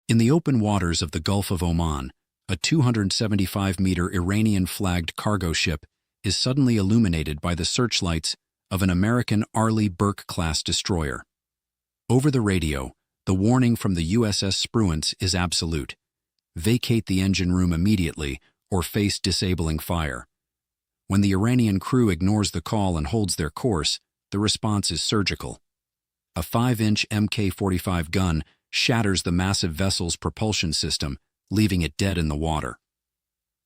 In the open waters of the Gulf of Oman, a 275-meter Iranian-flagged cargo ship is suddenly illuminated by the searchlights of an American Arleigh Burke-class destroyer. Over the radio, the warning from the USS Spruance is absolute: vacate the engine room immediately or face disabling fire. When the Iranian crew ignores the call and holds their course, the response is surgical. A 5-inch Mk-45 gun shatters the massive vessel's propulsion system, leaving it dead in the water.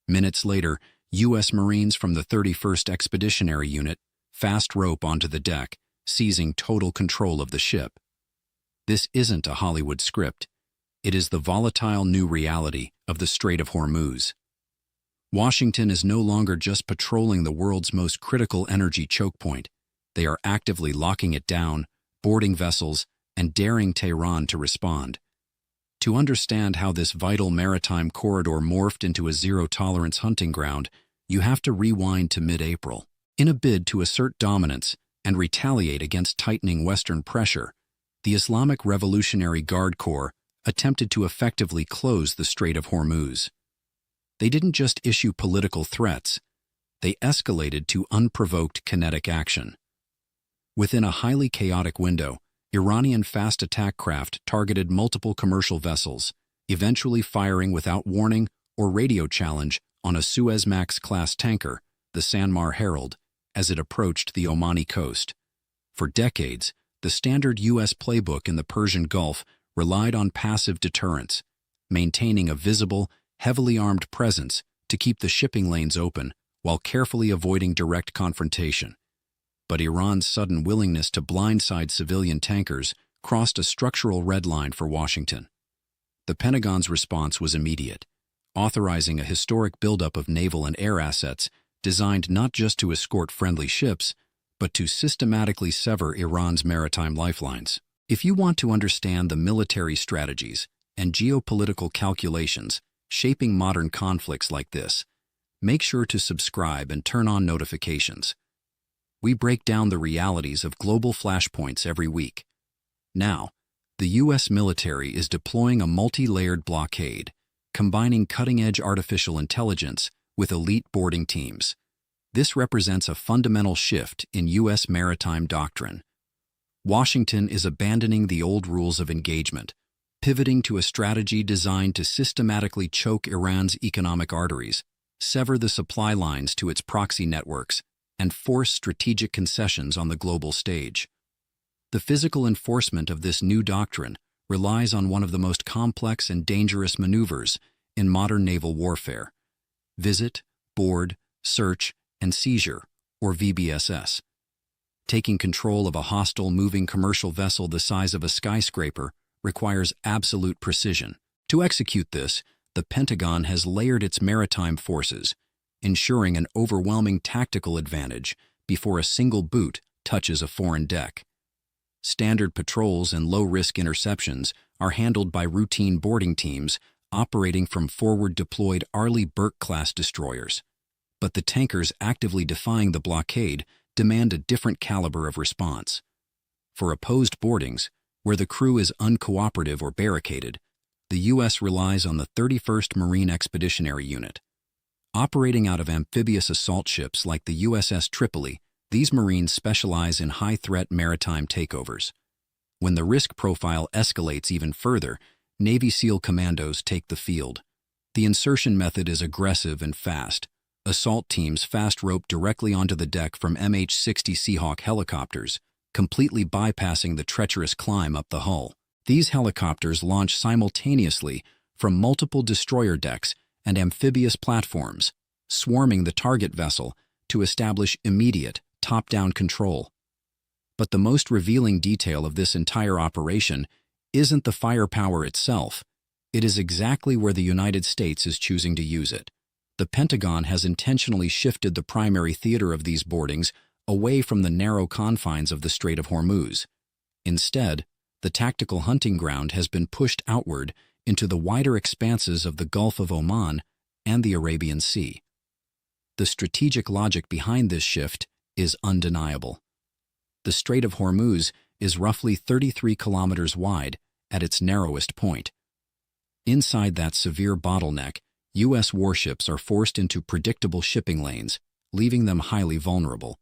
Minutes later, U.S. Marines from the 31st Expeditionary Unit fast rope onto the deck, seizing total control of the ship. This isn't a Hollywood script. It is the volatile new reality of the Strait of Hormuz. Washington is no longer just patrolling the world's most critical energy choke point. They are actively locking it down, boarding vessels, and daring Tehran to respond. To understand how this vital maritime corridor morphed into a zero-tolerance hunting ground, you have to rewind to mid-April. In a bid to assert dominance and retaliate against tightening Western pressure, the Islamic Revolutionary Guard Corps attempted to effectively close the Strait of Hormuz. They didn't just issue political threats, they escalated to unprovoked kinetic action. Within a highly chaotic window, Iranian fast attack craft targeted multiple commercial vessels, eventually firing without warning or radio challenge on a Suezmax-class tanker, the Sanmar Herald, as it approached the Omani coast. For decades, the standard U.S. playbook in the Persian Gulf relied on passive deterrence, maintaining a visible, heavily armed presence to keep the shipping lanes open while carefully avoiding direct confrontation. But Iran's sudden willingness to blindside civilian tankers crossed a structural red line for Washington. The Pentagon's response was immediate, authorizing a historic buildup of naval and air assets designed not just to escort friendly ships, but to systematically sever Iran's maritime lifelines. If you want to understand the military strategies and geopolitical calculations shaping modern conflicts like this, make sure to subscribe and turn on notifications. We break down the realities of global flashpoints every week. Now, the U.S. military is deploying a multi-layered blockade, combining cutting-edge artificial intelligence with elite boarding teams. This represents a fundamental shift in U.S. maritime doctrine. Washington is abandoning the old rules of engagement, pivoting to a strategy designed to systematically choke Iran's economic arteries, sever the supply lines to its proxy networks, and force strategic concessions on the global stage. The physical enforcement of this new doctrine relies on one of the most complex and dangerous maneuvers in modern naval warfare: visit, board, search, and seizure, or VBSS. Taking control of a hostile moving commercial vessel the size of a skyscraper requires absolute precision. To execute this, the Pentagon has layered its maritime forces, ensuring an overwhelming tactical advantage before a single boot touches a foreign deck. Standard patrols and low-risk interceptions are handled by routine boarding teams operating from forward-deployed Arleigh Burke-class destroyers. But the tankers actively defying the blockade demand a different caliber of response. For opposed boardings, where the crew is uncooperative or barricaded, the U.S. relies on the 31st Marine Expeditionary Unit. Operating out of amphibious assault ships like the USS Tripoli, these Marines specialize in high-threat maritime takeovers. When the risk profile escalates even further, Navy SEAL commandos take the field. The insertion method is aggressive and fast. Assault teams fast rope directly onto the deck from MH-60 Seahawk helicopters, completely bypassing the treacherous climb up the hull. These helicopters launch simultaneously from multiple destroyer decks and amphibious platforms, swarming the target vessel to establish immediate, top-down control. But the most revealing detail of this entire operation isn't the firepower itself. It is exactly where the United States is choosing to use it. The Pentagon has intentionally shifted the primary theater of these boardings away from the narrow confines of the Strait of Hormuz. Instead, the tactical hunting ground has been pushed outward into the wider expanses of the Gulf of Oman and the Arabian Sea. The strategic logic behind this shift is undeniable. The Strait of Hormuz is roughly 33 kilometers wide at its narrowest point. Inside that severe bottleneck, U.S. warships are forced into predictable shipping lanes, leaving them highly vulnerable.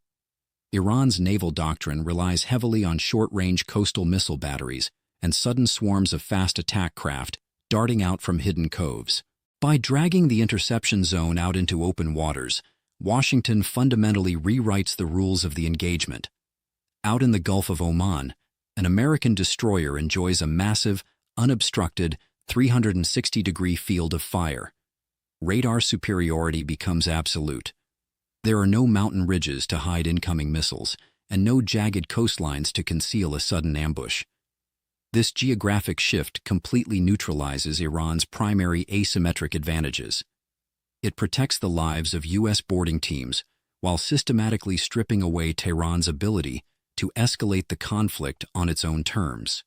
Iran's naval doctrine relies heavily on short-range coastal missile batteries and sudden swarms of fast attack craft darting out from hidden coves. By dragging the interception zone out into open waters, Washington fundamentally rewrites the rules of the engagement. Out in the Gulf of Oman, an American destroyer enjoys a massive, unobstructed, 360-degree field of fire. Radar superiority becomes absolute. There are no mountain ridges to hide incoming missiles, and no jagged coastlines to conceal a sudden ambush. This geographic shift completely neutralizes Iran's primary asymmetric advantages. It protects the lives of U.S. boarding teams while systematically stripping away Tehran's ability to escalate the conflict on its own terms.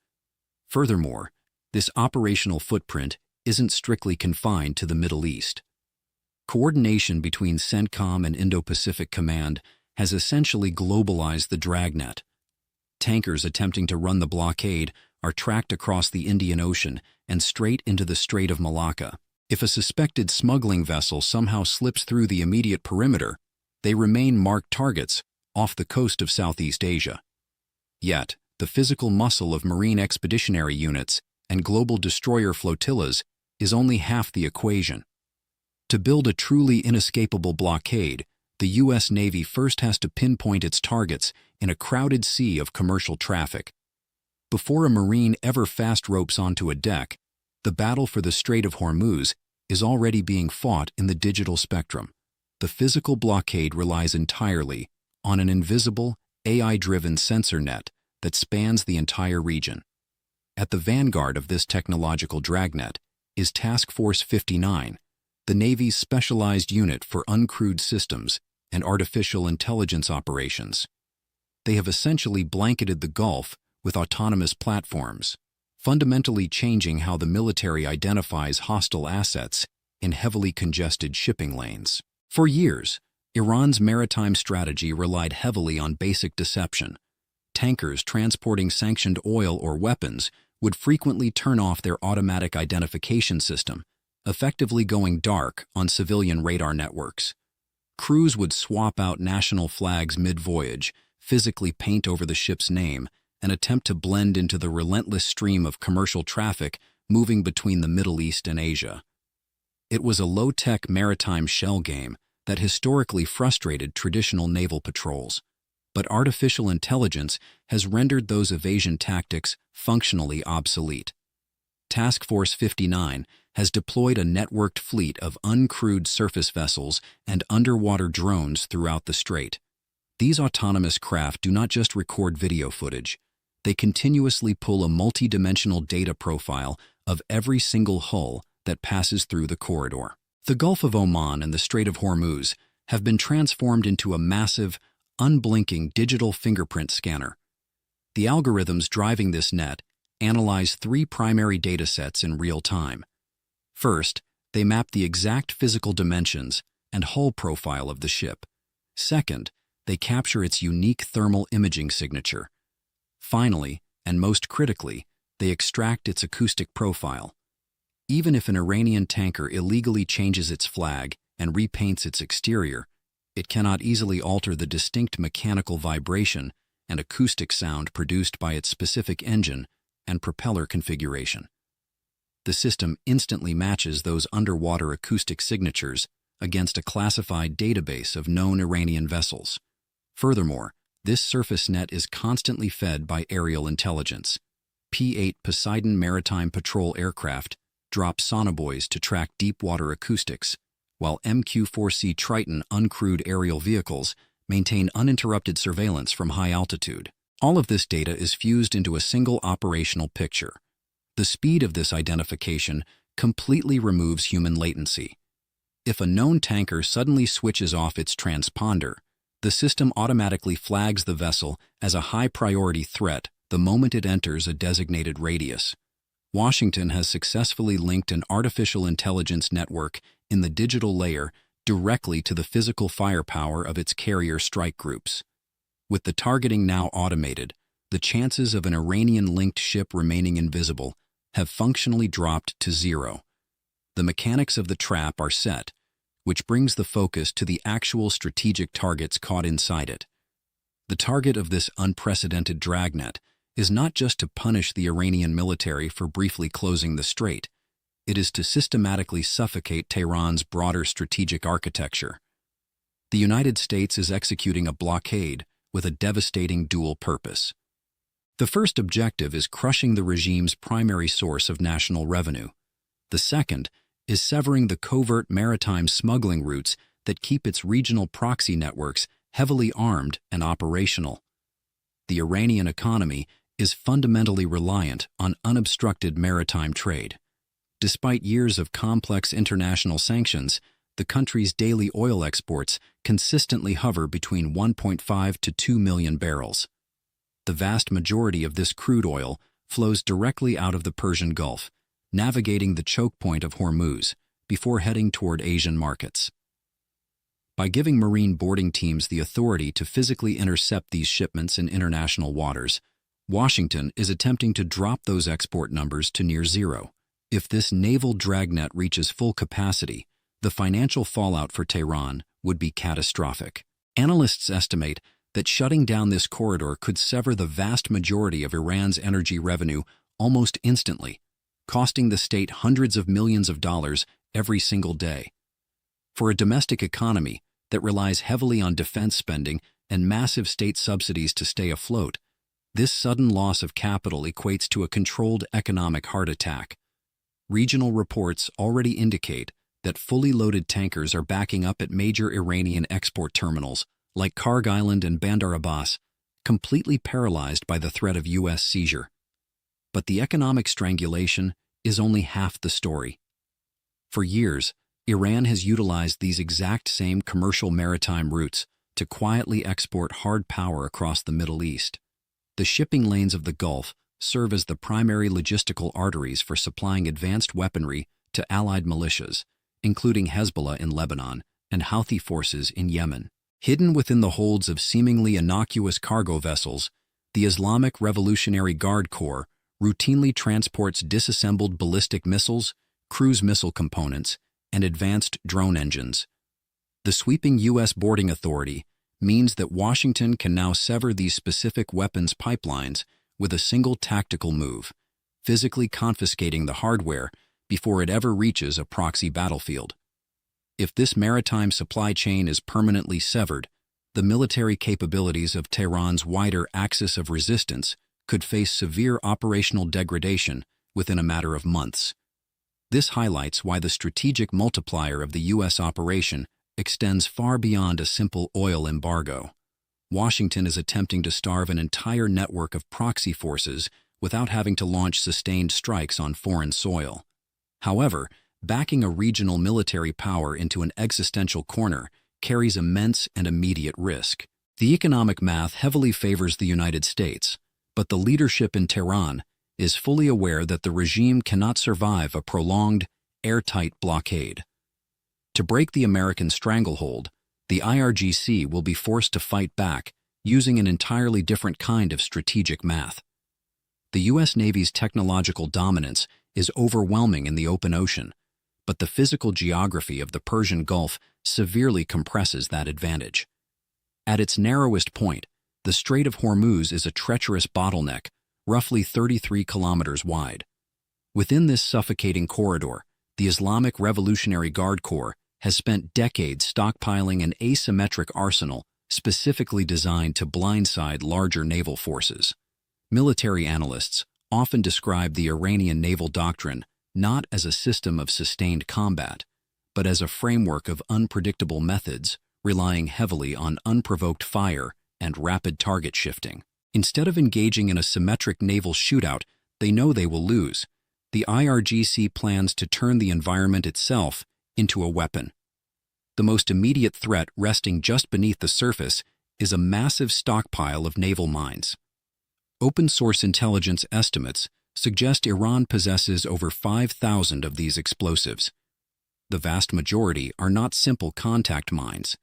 Furthermore, this operational footprint isn't strictly confined to the Middle East. Coordination between CENTCOM and Indo-Pacific Command has essentially globalized the dragnet. Tankers attempting to run the blockade are tracked across the Indian Ocean and straight into the Strait of Malacca. If a suspected smuggling vessel somehow slips through the immediate perimeter, they remain marked targets off the coast of Southeast Asia. Yet, the physical muscle of marine expeditionary units and global destroyer flotillas is only half the equation. To build a truly inescapable blockade, the U.S. Navy first has to pinpoint its targets in a crowded sea of commercial traffic. Before a Marine ever fast ropes onto a deck, the battle for the Strait of Hormuz is already being fought in the digital spectrum. The physical blockade relies entirely on an invisible, AI-driven sensor net that spans the entire region. At the vanguard of this technological dragnet is Task Force 59, the Navy's specialized unit for uncrewed systems and artificial intelligence operations. They have essentially blanketed the Gulf with autonomous platforms, fundamentally changing how the military identifies hostile assets in heavily congested shipping lanes. For years, Iran's maritime strategy relied heavily on basic deception. Tankers transporting sanctioned oil or weapons would frequently turn off their automatic identification system, effectively going dark on civilian radar networks. Crews would swap out national flags mid-voyage, physically paint over the ship's name, and attempt to blend into the relentless stream of commercial traffic moving between the Middle East and Asia. It was a low-tech maritime shell game that historically frustrated traditional naval patrols, but artificial intelligence has rendered those evasion tactics functionally obsolete. Task Force 59 has deployed a networked fleet of uncrewed surface vessels and underwater drones throughout the strait. These autonomous craft do not just record video footage. They continuously pull a multi-dimensional data profile of every single hull that passes through the corridor. The Gulf of Oman and the Strait of Hormuz have been transformed into a massive, unblinking digital fingerprint scanner. The algorithms driving this net analyze three primary datasets in real time. First, they map the exact physical dimensions and hull profile of the ship. Second, they capture its unique thermal imaging signature. Finally, and most critically, they extract its acoustic profile. Even if an Iranian tanker illegally changes its flag and repaints its exterior, it cannot easily alter the distinct mechanical vibration and acoustic sound produced by its specific engine and propeller configuration. The system instantly matches those underwater acoustic signatures against a classified database of known Iranian vessels. Furthermore, this surface net is constantly fed by aerial intelligence. P-8 Poseidon maritime patrol aircraft drop sonobuoys to track deep-water acoustics, while MQ-4C Triton uncrewed aerial vehicles maintain uninterrupted surveillance from high altitude. All of this data is fused into a single operational picture. The speed of this identification completely removes human latency. If a known tanker suddenly switches off its transponder, the system automatically flags the vessel as a high-priority threat the moment it enters a designated radius. Washington has successfully linked an artificial intelligence network in the digital layer directly to the physical firepower of its carrier strike groups. With the targeting now automated, the chances of an Iranian-linked ship remaining invisible have functionally dropped to zero. The mechanics of the trap are set, which brings the focus to the actual strategic targets caught inside it. The target of this unprecedented dragnet is not just to punish the Iranian military for briefly closing the strait. It is to systematically suffocate Tehran's broader strategic architecture. The United States is executing a blockade with a devastating dual purpose. The first objective is crushing the regime's primary source of national revenue. The second is severing the covert maritime smuggling routes that keep its regional proxy networks heavily armed and operational. The Iranian economy is fundamentally reliant on unobstructed maritime trade. Despite years of complex international sanctions, the country's daily oil exports consistently hover between 1.5 to 2 million barrels. The vast majority of this crude oil flows directly out of the Persian Gulf, navigating the choke point of Hormuz before heading toward Asian markets. By giving marine boarding teams the authority to physically intercept these shipments in international waters, Washington is attempting to drop those export numbers to near zero. If this naval dragnet reaches full capacity, the financial fallout for Tehran would be catastrophic. Analysts estimate that shutting down this corridor could sever the vast majority of Iran's energy revenue almost instantly, costing the state hundreds of millions of dollars every single day. For a domestic economy that relies heavily on defense spending and massive state subsidies to stay afloat, this sudden loss of capital equates to a controlled economic heart attack. Regional reports already indicate that fully loaded tankers are backing up at major Iranian export terminals like Karg Island and Bandar Abbas, completely paralyzed by the threat of U.S. seizure. But the economic strangulation is only half the story. For years, Iran has utilized these exact same commercial maritime routes to quietly export hard power across the Middle East. The shipping lanes of the Gulf serve as the primary logistical arteries for supplying advanced weaponry to allied militias, including Hezbollah in Lebanon and Houthi forces in Yemen. Hidden within the holds of seemingly innocuous cargo vessels, the Islamic Revolutionary Guard Corps routinely transports disassembled ballistic missiles, cruise missile components, and advanced drone engines. The sweeping U.S. boarding authority means that Washington can now sever these specific weapons pipelines with a single tactical move, physically confiscating the hardware before it ever reaches a proxy battlefield. If this maritime supply chain is permanently severed, the military capabilities of Tehran's wider axis of resistance could face severe operational degradation within a matter of months. This highlights why the strategic multiplier of the U.S. operation extends far beyond a simple oil embargo. Washington is attempting to starve an entire network of proxy forces without having to launch sustained strikes on foreign soil. However, backing a regional military power into an existential corner carries immense and immediate risk. The economic math heavily favors the United States, but the leadership in Tehran is fully aware that the regime cannot survive a prolonged, airtight blockade. To break the American stranglehold, the IRGC will be forced to fight back using an entirely different kind of strategic math. The U.S. Navy's technological dominance is overwhelming in the open ocean, but the physical geography of the Persian Gulf severely compresses that advantage. At its narrowest point, the Strait of Hormuz is a treacherous bottleneck, roughly 33 kilometers wide. Within this suffocating corridor, the Islamic Revolutionary Guard Corps has spent decades stockpiling an asymmetric arsenal specifically designed to blindside larger naval forces. Military analysts often describe the Iranian naval doctrine not as a system of sustained combat, but as a framework of unpredictable methods relying heavily on unprovoked fire and rapid target shifting. Instead of engaging in a symmetric naval shootout they know they will lose, the IRGC plans to turn the environment itself into a weapon. The most immediate threat resting just beneath the surface is a massive stockpile of naval mines. Open-source intelligence estimates suggest Iran possesses over 5,000 of these explosives. The vast majority are not simple contact mines.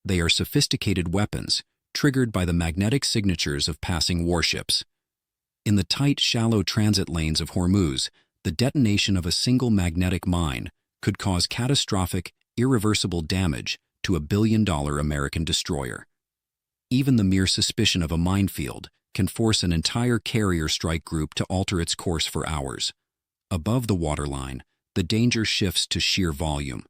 They are sophisticated weapons triggered by the magnetic signatures of passing warships. In the tight, shallow transit lanes of Hormuz, The detonation of a single magnetic mine could cause catastrophic, irreversible damage to a billion-dollar American destroyer. Even the mere suspicion of a minefield can force an entire carrier strike group to alter its course for hours. Above the waterline, the danger shifts to sheer volume.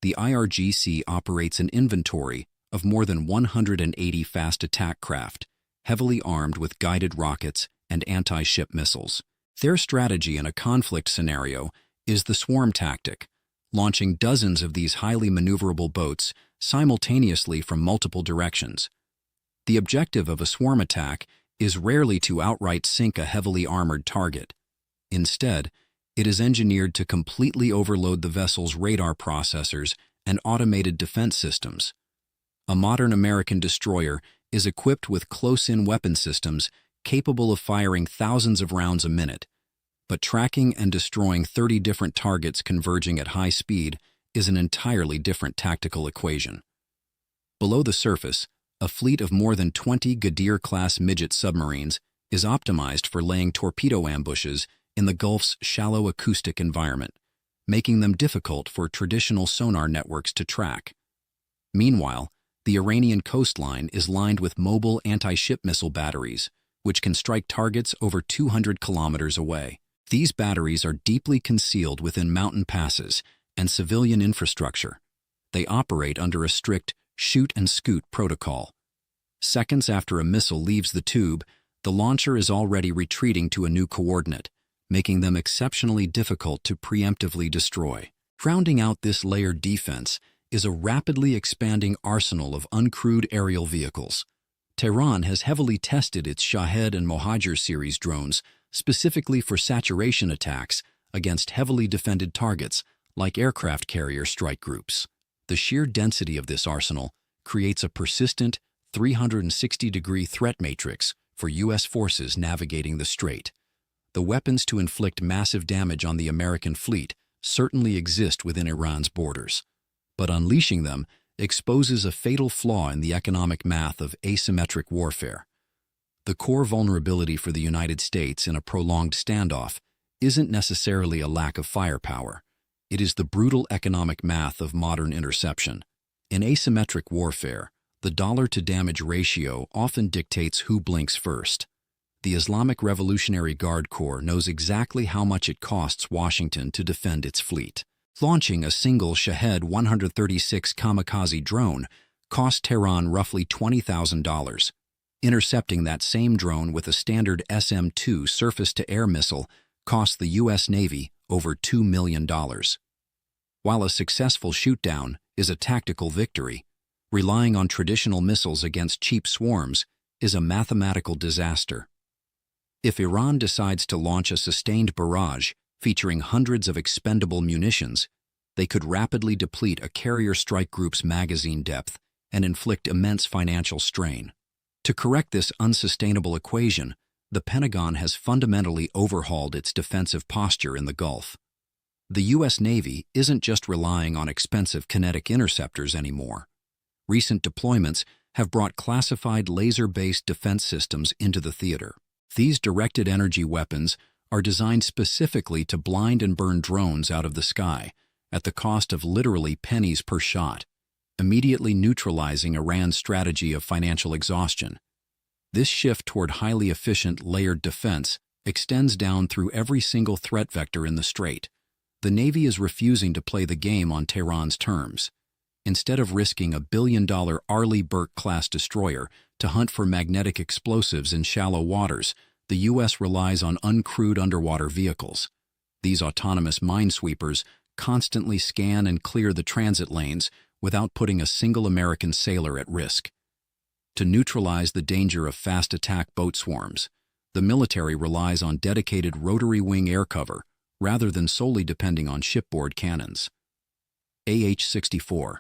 The IRGC operates an inventory of more than 180 fast attack craft, heavily armed with guided rockets and anti-ship missiles. Their strategy in a conflict scenario is the swarm tactic, launching dozens of these highly maneuverable boats simultaneously from multiple directions. The objective of a swarm attack is rarely to outright sink a heavily armored target. Instead, it is engineered to completely overload the vessel's radar processors and automated defense systems. A modern American destroyer is equipped with close-in weapon systems capable of firing thousands of rounds a minute, but tracking and destroying 30 different targets converging at high speed is an entirely different tactical equation. Below the surface, a fleet of more than 20 Gadir-class midget submarines is optimized for laying torpedo ambushes in the Gulf's shallow acoustic environment, making them difficult for traditional sonar networks to track. Meanwhile, the Iranian coastline is lined with mobile anti-ship missile batteries, which can strike targets over 200 kilometers away. These batteries are deeply concealed within mountain passes and civilian infrastructure. They operate under a strict shoot-and-scoot protocol. Seconds after a missile leaves the tube, the launcher is already retreating to a new coordinate, making them exceptionally difficult to preemptively destroy. Rounding out this layered defense is a rapidly expanding arsenal of uncrewed aerial vehicles. Tehran has heavily tested its Shahed and Mohajer series drones specifically for saturation attacks against heavily defended targets like aircraft carrier strike groups. The sheer density of this arsenal creates a persistent 360-degree threat matrix for U.S. forces navigating the strait. The weapons to inflict massive damage on the American fleet certainly exist within Iran's borders, but unleashing them exposes a fatal flaw in the economic math of asymmetric warfare. The core vulnerability for the United States in a prolonged standoff isn't necessarily a lack of firepower. It is the brutal economic math of modern interception. In asymmetric warfare, the dollar-to-damage ratio often dictates who blinks first. The Islamic Revolutionary Guard Corps knows exactly how much it costs Washington to defend its fleet. Launching a single Shahed 136 kamikaze drone cost Tehran roughly $20,000. Intercepting that same drone with a standard SM-2 surface-to-air missile cost the U.S. Navy over $2 million. While a successful shootdown is a tactical victory, relying on traditional missiles against cheap swarms is a mathematical disaster. If Iran decides to launch a sustained barrage featuring hundreds of expendable munitions, they could rapidly deplete a carrier strike group's magazine depth and inflict immense financial strain. To correct this unsustainable equation, the Pentagon has fundamentally overhauled its defensive posture in the Gulf. The U.S. Navy isn't just relying on expensive kinetic interceptors anymore. Recent deployments have brought classified laser-based defense systems into the theater. These directed energy weapons are designed specifically to blind and burn drones out of the sky at the cost of literally pennies per shot, immediately neutralizing Iran's strategy of financial exhaustion. This shift toward highly efficient layered defense extends down through every single threat vector in the strait. The Navy is refusing to play the game on Tehran's terms. Instead of risking a billion-dollar Arleigh Burke-class destroyer to hunt for magnetic explosives in shallow waters, the U.S. relies on uncrewed underwater vehicles. These autonomous minesweepers constantly scan and clear the transit lanes without putting a single American sailor at risk. To neutralize the danger of fast attack boat swarms, the military relies on dedicated rotary wing air cover rather than solely depending on shipboard cannons. AH-64,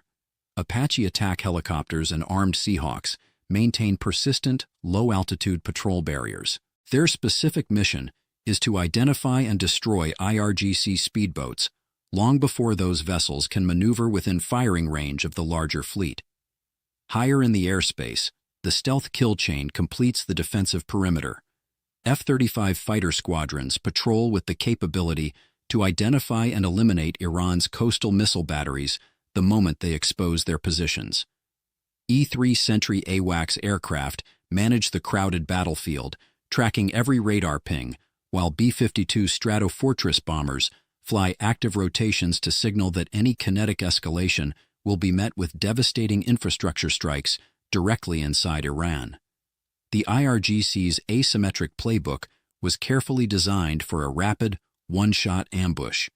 Apache attack helicopters and armed Seahawks maintain persistent, low-altitude patrol barriers. Their specific mission is to identify and destroy IRGC speedboats long before those vessels can maneuver within firing range of the larger fleet. Higher in the airspace, the stealth kill chain completes the defensive perimeter. F-35 fighter squadrons patrol with the capability to identify and eliminate Iran's coastal missile batteries the moment they expose their positions. E-3 Sentry AWACS aircraft manage the crowded battlefield, tracking every radar ping, while B-52 Stratofortress bombers fly active rotations to signal that any kinetic escalation will be met with devastating infrastructure strikes directly inside Iran. The IRGC's asymmetric playbook was carefully designed for a rapid, one-shot ambush.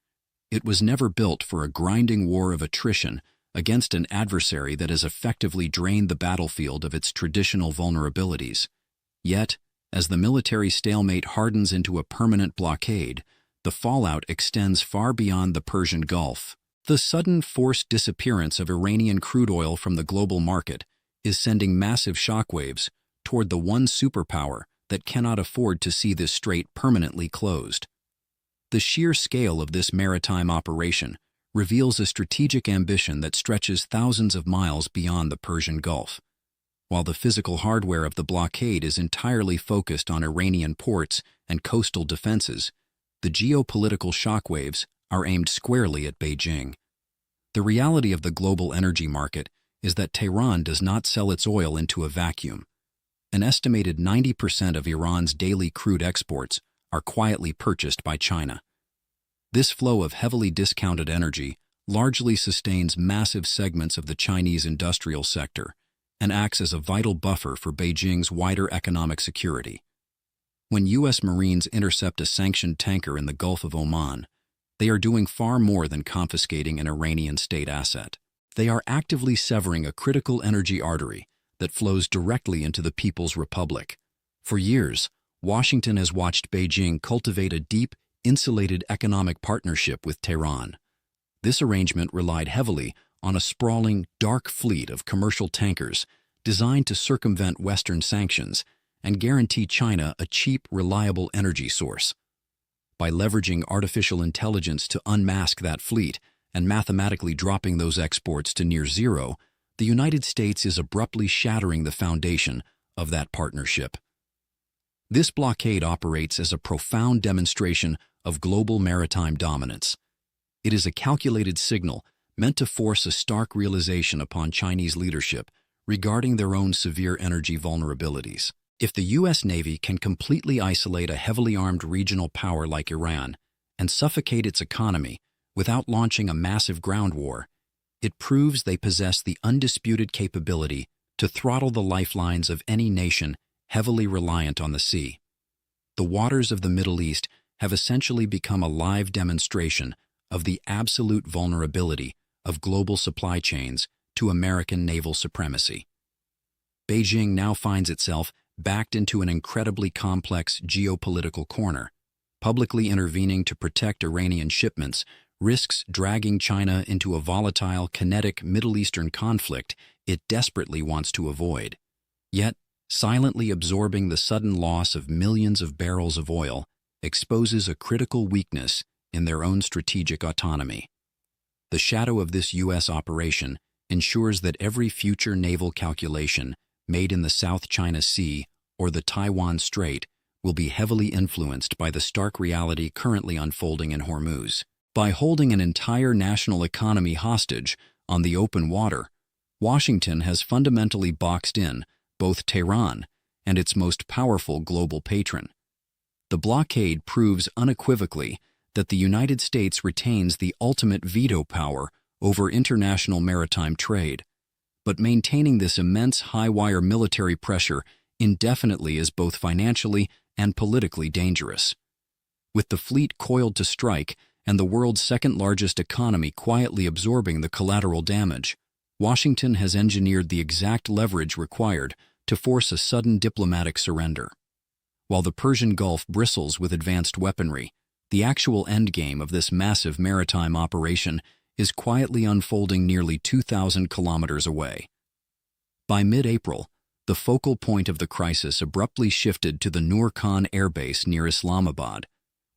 It was never built for a grinding war of attrition against an adversary that has effectively drained the battlefield of its traditional vulnerabilities. Yet, as the military stalemate hardens into a permanent blockade, the fallout extends far beyond the Persian Gulf. The sudden forced disappearance of Iranian crude oil from the global market is sending massive shockwaves toward the one superpower that cannot afford to see this strait permanently closed. The sheer scale of this maritime operation reveals a strategic ambition that stretches thousands of miles beyond the Persian Gulf. While the physical hardware of the blockade is entirely focused on Iranian ports and coastal defenses, the geopolitical shockwaves are aimed squarely at Beijing. The reality of the global energy market is that Tehran does not sell its oil into a vacuum. An estimated 90% of Iran's daily crude exports are quietly purchased by China. This flow of heavily discounted energy largely sustains massive segments of the Chinese industrial sector and acts as a vital buffer for Beijing's wider economic security. When U.S. Marines intercept a sanctioned tanker in the Gulf of Oman, they are doing far more than confiscating an Iranian state asset. They are actively severing a critical energy artery that flows directly into the People's Republic. For years, Washington has watched Beijing cultivate a deep, insulated economic partnership with Tehran. This arrangement relied heavily on a sprawling, dark fleet of commercial tankers designed to circumvent Western sanctions and guarantee China a cheap, reliable energy source. By leveraging artificial intelligence to unmask that fleet and mathematically dropping those exports to near zero, the United States is abruptly shattering the foundation of that partnership. This blockade operates as a profound demonstration of global maritime dominance. It is a calculated signal meant to force a stark realization upon Chinese leadership regarding their own severe energy vulnerabilities. If the U.S. Navy can completely isolate a heavily armed regional power like Iran and suffocate its economy without launching a massive ground war, it proves they possess the undisputed capability to throttle the lifelines of any nation heavily reliant on the sea. The waters of the Middle East have essentially become a live demonstration of the absolute vulnerability of global supply chains to American naval supremacy. Beijing now finds itself backed into an incredibly complex geopolitical corner. Publicly intervening to protect Iranian shipments risks dragging China into a volatile, kinetic Middle Eastern conflict it desperately wants to avoid. Yet, silently absorbing the sudden loss of millions of barrels of oil exposes a critical weakness in their own strategic autonomy. The shadow of this U.S. operation ensures that every future naval calculation made in the South China Sea or the Taiwan Strait will be heavily influenced by the stark reality currently unfolding in Hormuz. By holding an entire national economy hostage on the open water, Washington has fundamentally boxed in both Tehran and its most powerful global patron. The blockade proves unequivocally that the United States retains the ultimate veto power over international maritime trade, but maintaining this immense high-wire military pressure indefinitely is both financially and politically dangerous. With the fleet coiled to strike and the world's second-largest economy quietly absorbing the collateral damage, Washington has engineered the exact leverage required to force a sudden diplomatic surrender. While the Persian Gulf bristles with advanced weaponry, the actual endgame of this massive maritime operation is quietly unfolding nearly 2,000 kilometers away. By mid-April, the focal point of the crisis abruptly shifted to the Nur Khan Air Base near Islamabad,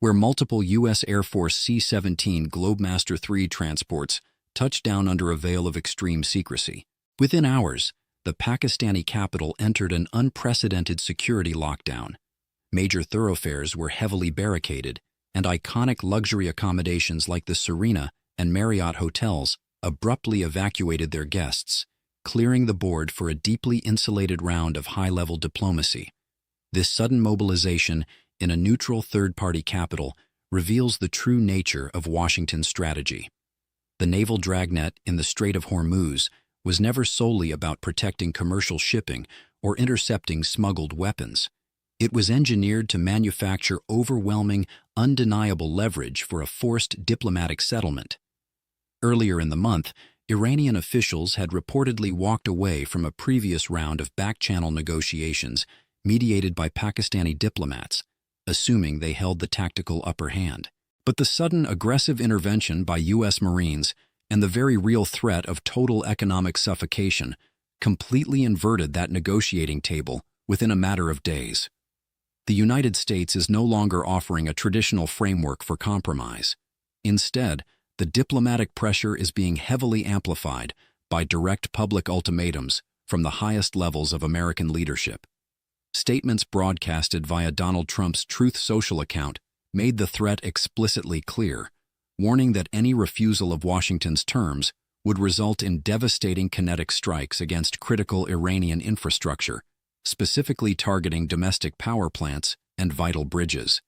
where multiple U.S. Air Force C-17 Globemaster III transports touched down under a veil of extreme secrecy. Within hours, the Pakistani capital entered an unprecedented security lockdown. Major thoroughfares were heavily barricaded, and iconic luxury accommodations like the Serena and Marriott hotels abruptly evacuated their guests, clearing the board for a deeply insulated round of high-level diplomacy. This sudden mobilization in a neutral third-party capital reveals the true nature of Washington's strategy. The naval dragnet in the Strait of Hormuz was never solely about protecting commercial shipping or intercepting smuggled weapons. It was engineered to manufacture overwhelming, undeniable leverage for a forced diplomatic settlement. Earlier in the month, Iranian officials had reportedly walked away from a previous round of back-channel negotiations mediated by Pakistani diplomats, assuming they held the tactical upper hand. But the sudden aggressive intervention by U.S. Marines and the very real threat of total economic suffocation completely inverted that negotiating table within a matter of days. The United States is no longer offering a traditional framework for compromise. Instead, the diplomatic pressure is being heavily amplified by direct public ultimatums from the highest levels of American leadership. Statements broadcasted via Donald Trump's Truth Social account made the threat explicitly clear, warning that any refusal of Washington's terms would result in devastating kinetic strikes against critical Iranian infrastructure, specifically targeting domestic power plants and vital bridges.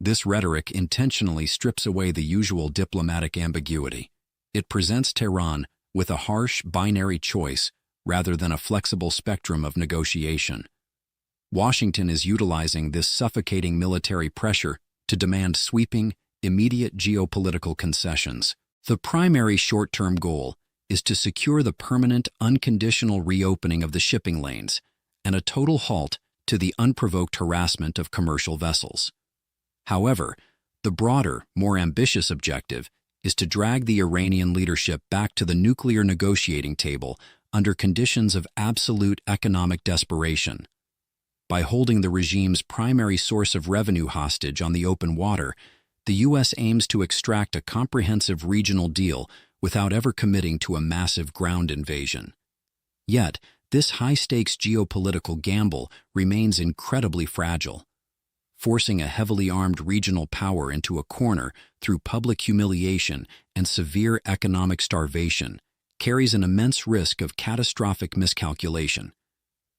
This rhetoric intentionally strips away the usual diplomatic ambiguity. It presents Tehran with a harsh, binary choice rather than a flexible spectrum of negotiation. Washington is utilizing this suffocating military pressure to demand sweeping, immediate geopolitical concessions. The primary short-term goal is to secure the permanent, unconditional reopening of the shipping lanes and a total halt to the unprovoked harassment of commercial vessels. However, the broader, more ambitious objective is to drag the Iranian leadership back to the nuclear negotiating table under conditions of absolute economic desperation. By holding the regime's primary source of revenue hostage on the open water, the U.S. aims to extract a comprehensive regional deal without ever committing to a massive ground invasion. Yet, this high-stakes geopolitical gamble remains incredibly fragile. Forcing a heavily armed regional power into a corner through public humiliation and severe economic starvation carries an immense risk of catastrophic miscalculation.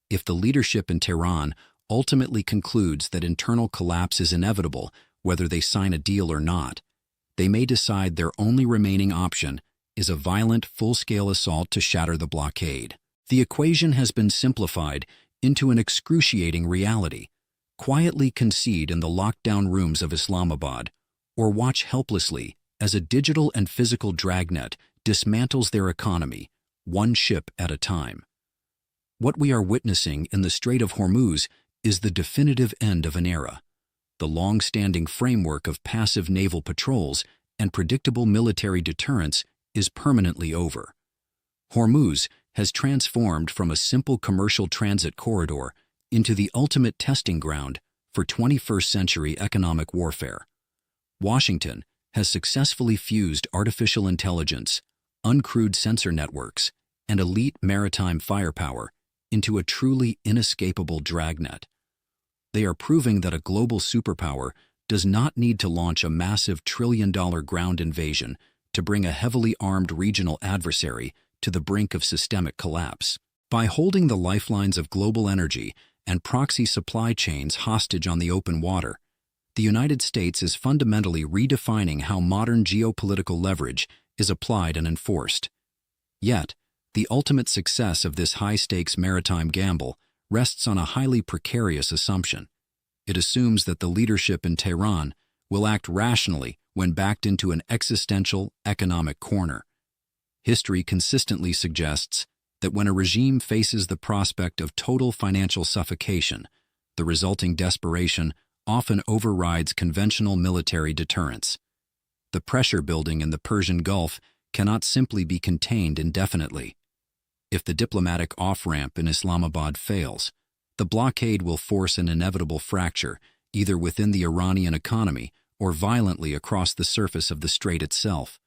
If the leadership in Tehran ultimately concludes that internal collapse is inevitable, whether they sign a deal or not, they may decide their only remaining option is a violent, full-scale assault to shatter the blockade. The equation has been simplified into an excruciating reality. Quietly concede in the lockdown rooms of Islamabad, or watch helplessly as a digital and physical dragnet dismantles their economy, one ship at a time. What we are witnessing in the Strait of Hormuz is the definitive end of an era. The long-standing framework of passive naval patrols and predictable military deterrence is permanently over. Hormuz has transformed from a simple commercial transit corridor into the ultimate testing ground for 21st-century economic warfare. Washington has successfully fused artificial intelligence, uncrewed sensor networks, and elite maritime firepower into a truly inescapable dragnet. They are proving that a global superpower does not need to launch a massive trillion-dollar ground invasion to bring a heavily armed regional adversary to the brink of systemic collapse. By holding the lifelines of global energy and proxy supply chains hostage on the open water, the United States is fundamentally redefining how modern geopolitical leverage is applied and enforced. Yet, the ultimate success of this high-stakes maritime gamble rests on a highly precarious assumption. It assumes that the leadership in Tehran will act rationally when backed into an existential economic corner. History consistently suggests that when a regime faces the prospect of total financial suffocation, the resulting desperation often overrides conventional military deterrence. The pressure building in the Persian Gulf cannot simply be contained indefinitely. If the diplomatic off-ramp in Islamabad fails, the blockade will force an inevitable fracture either within the Iranian economy or violently across the surface of the strait itself.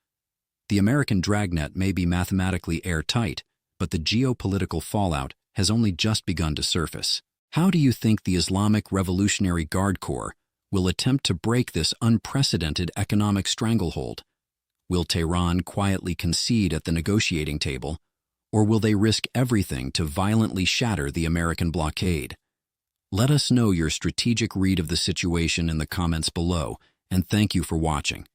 The American dragnet may be mathematically airtight, but the geopolitical fallout has only just begun to surface. How do you think the Islamic Revolutionary Guard Corps will attempt to break this unprecedented economic stranglehold? Will Tehran quietly concede at the negotiating table, or will they risk everything to violently shatter the American blockade? Let us know your strategic read of the situation in the comments below, and thank you for watching.